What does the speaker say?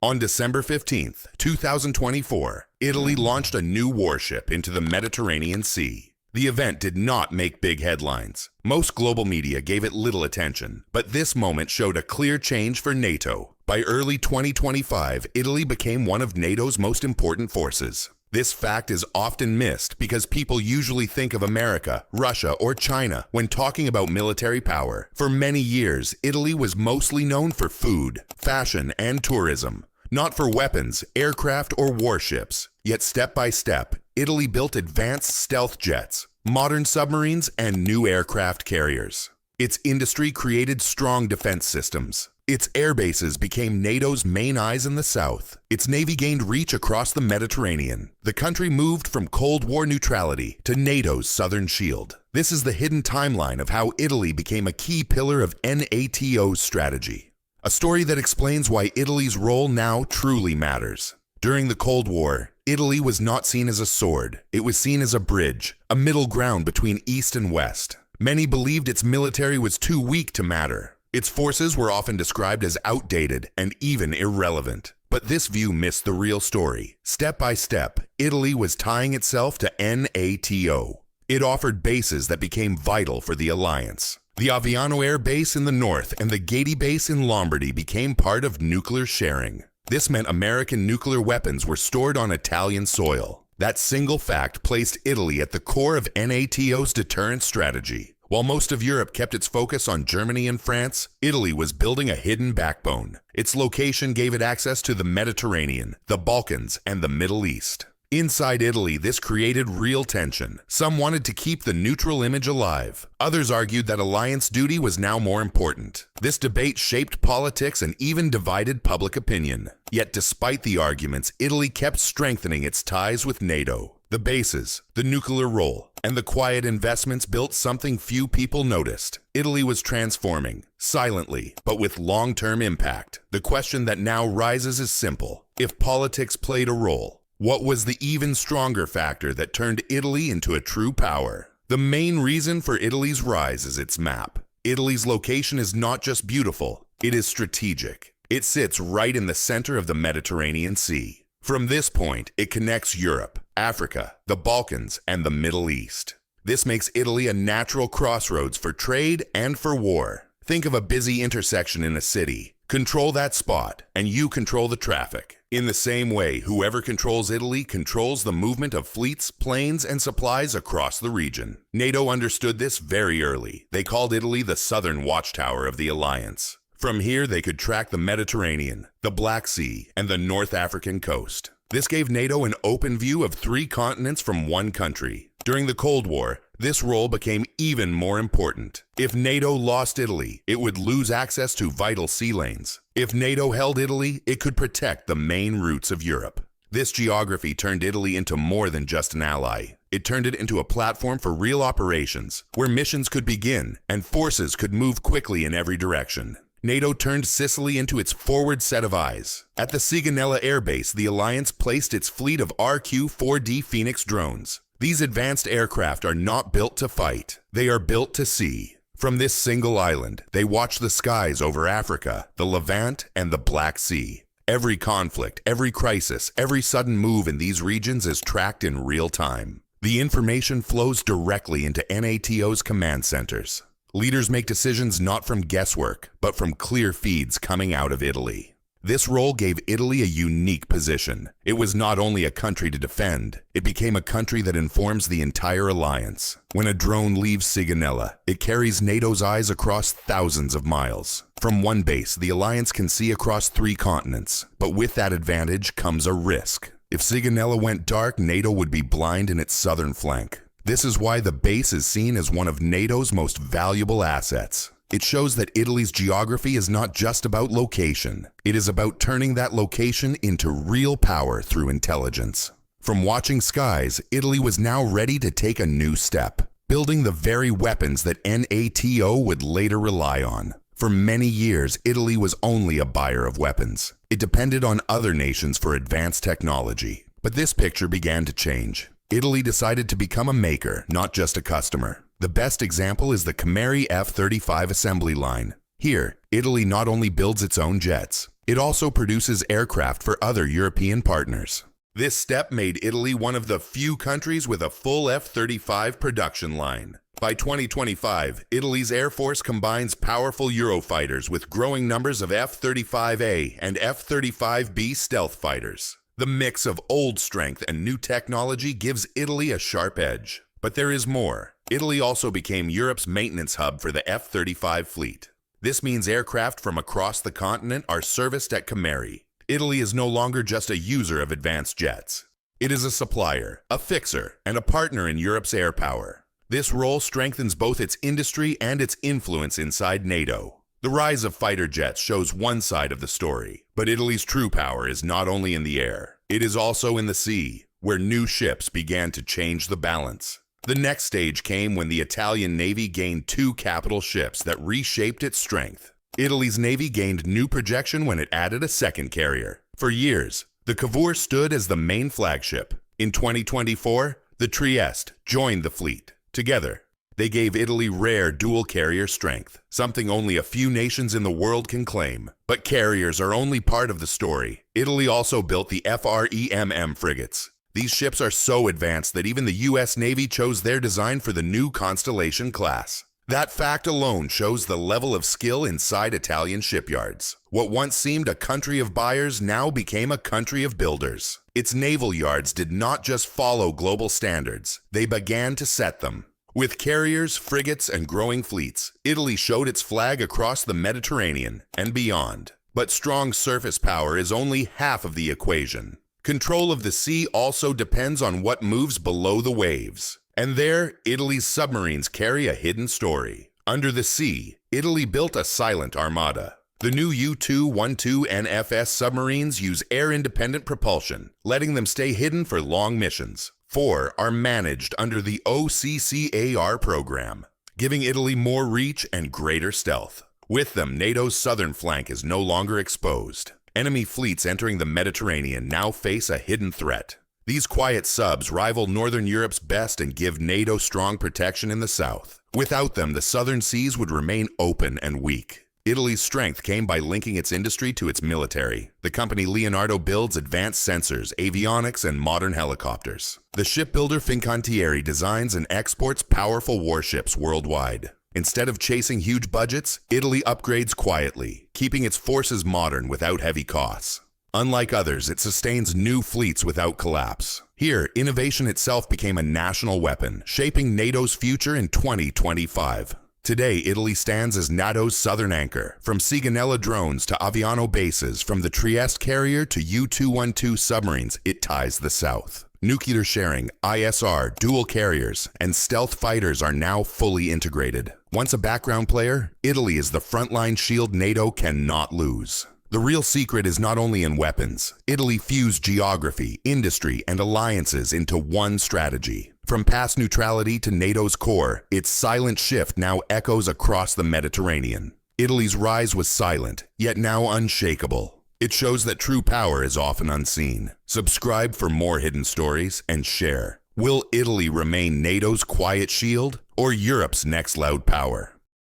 On December 15th, 2024, Italy launched a new warship into the Mediterranean Sea. The event did not make big headlines. Most global media gave it little attention, but this moment showed a clear change for NATO. By early 2025, Italy became one of NATO's most important forces. This fact is often missed because people usually think of America, Russia, or China when talking about military power. For many years, Italy was mostly known for food, fashion, and tourism, not for weapons, aircraft, or warships. Yet step by step, Italy built advanced stealth jets, modern submarines, and new aircraft carriers. Its industry created strong defense systems. Its air bases became NATO's main eyes in the south. Its navy gained reach across the Mediterranean. The country moved from Cold War neutrality to NATO's southern shield. This is the hidden timeline of how Italy became a key pillar of NATO's strategy. A story that explains why Italy's role now truly matters. During the Cold War, Italy was not seen as a sword. It was seen as a bridge, a middle ground between East and West. Many believed its military was too weak to matter. Its forces were often described as outdated and even irrelevant. But this view missed the real story. Step by step, Italy was tying itself to NATO. It offered bases that became vital for the alliance. The Aviano Air Base in the north and the Gati Base in Lombardy became part of nuclear sharing. This meant American nuclear weapons were stored on Italian soil. That single fact placed Italy at the core of NATO's deterrence strategy. While most of Europe kept its focus on Germany and France, Italy was building a hidden backbone. Its location gave it access to the Mediterranean, the Balkans, and the Middle East. Inside Italy, this created real tension. Some wanted to keep the neutral image alive. Others argued that alliance duty was now more important. This debate shaped politics and even divided public opinion. Yet despite the arguments, Italy kept strengthening its ties with NATO. The bases, the nuclear role, and the quiet investments built something few people noticed. Italy was transforming, silently, but with long-term impact. The question that now rises is simple. If politics played a role, what was the even stronger factor that turned Italy into a true power? The main reason for Italy's rise is its map. Italy's location is not just beautiful, it is strategic. It sits right in the center of the Mediterranean Sea. From this point, it connects Europe, Africa, the Balkans, and the Middle East. This makes Italy a natural crossroads for trade and for war. Think of a busy intersection in a city. Control that spot, and you control the traffic. In the same way, whoever controls Italy controls the movement of fleets, planes, and supplies across the region. NATO understood this very early. They called Italy the southern watchtower of the alliance. From here, they could track the Mediterranean, the Black Sea, and the North African coast. This gave NATO an open view of 3 continents from one country. During the Cold War, this role became even more important. If NATO lost Italy, it would lose access to vital sea lanes. If NATO held Italy, it could protect the main routes of Europe. This geography turned Italy into more than just an ally. It turned it into a platform for real operations, where missions could begin and forces could move quickly in every direction. NATO turned Sicily into its forward set of eyes. At the Sigonella Air Base, the alliance placed its fleet of RQ-4D Phoenix drones. These advanced aircraft are not built to fight. They are built to see. From this single island, they watch the skies over Africa, the Levant, and the Black Sea. Every conflict, every crisis, every sudden move in these regions is tracked in real time. The information flows directly into NATO's command centers. Leaders make decisions not from guesswork, but from clear feeds coming out of Italy. This role gave Italy a unique position. It was not only a country to defend, it became a country that informs the entire alliance. When a drone leaves Sigonella, it carries NATO's eyes across thousands of miles. From one base, the alliance can see across 3 continents, but with that advantage comes a risk. If Sigonella went dark, NATO would be blind in its southern flank. This is why the base is seen as one of NATO's most valuable assets. It shows that Italy's geography is not just about location. It is about turning that location into real power through intelligence. From watching skies, Italy was now ready to take a new step, building the very weapons that NATO would later rely on. For many years, Italy was only a buyer of weapons. It depended on other nations for advanced technology. But this picture began to change. Italy decided to become a maker, not just a customer. The best example is the Cameri F-35 assembly line. Here, Italy not only builds its own jets, It also produces aircraft for other European partners. This step made Italy one of the few countries with a full F-35 production line. By 2025, Italy's Air Force combines powerful Eurofighters with growing numbers of F-35A and F-35B stealth fighters. The mix of old strength and new technology gives Italy a sharp edge. But there is more. Italy also became Europe's maintenance hub for the F-35 fleet. This means aircraft from across the continent are serviced at Cameri. Italy is no longer just a user of advanced jets. It is a supplier, a fixer, and a partner in Europe's air power. This role strengthens both its industry and its influence inside NATO. The rise of fighter jets shows one side of the story, but Italy's true power is not only in the air. It is also in the sea, where new ships began to change the balance. The next stage came when the Italian Navy gained 2 capital ships that reshaped its strength. Italy's Navy gained new projection when it added a second carrier. For years, the Cavour stood as the main flagship. In 2024, the Trieste joined the fleet. Together, they gave Italy rare dual-carrier strength, something only a few nations in the world can claim. But carriers are only part of the story. Italy also built the FREMM frigates. These ships are so advanced that even the U.S. Navy chose their design for the new Constellation class. That fact alone shows the level of skill inside Italian shipyards. What once seemed a country of buyers now became a country of builders. Its naval yards did not just follow global standards, they began to set them. With carriers, frigates, and growing fleets, Italy showed its flag across the Mediterranean and beyond. But strong surface power is only half of the equation. Control of the sea also depends on what moves below the waves. And there, Italy's submarines carry a hidden story. Under the sea, Italy built a silent armada. The new U-212 NFS submarines use air-independent propulsion, letting them stay hidden for long missions. 4 are managed under the OCCAR program, giving Italy more reach and greater stealth. With them, NATO's southern flank is no longer exposed. Enemy fleets entering the Mediterranean now face a hidden threat. These quiet subs rival Northern Europe's best and give NATO strong protection in the south. Without them, the southern seas would remain open and weak. Italy's strength came by linking its industry to its military. The company Leonardo builds advanced sensors, avionics, and modern helicopters. The shipbuilder Fincantieri designs and exports powerful warships worldwide. Instead of chasing huge budgets, Italy upgrades quietly, keeping its forces modern without heavy costs. Unlike others, it sustains new fleets without collapse. Here, innovation itself became a national weapon, shaping NATO's future in 2025. Today, Italy stands as NATO's southern anchor. From Sigonella drones to Aviano bases, from the Trieste carrier to U-212 submarines, it ties the south. Nuclear sharing, ISR, dual carriers, and stealth fighters are now fully integrated. Once a background player, Italy is the frontline shield NATO cannot lose. The real secret is not only in weapons. Italy fused geography, industry, and alliances into one strategy. From past neutrality to NATO's core, its silent shift now echoes across the Mediterranean. Italy's rise was silent, yet now unshakable. It shows that true power is often unseen. Subscribe for more hidden stories and share. Will Italy remain NATO's quiet shield or Europe's next loud power?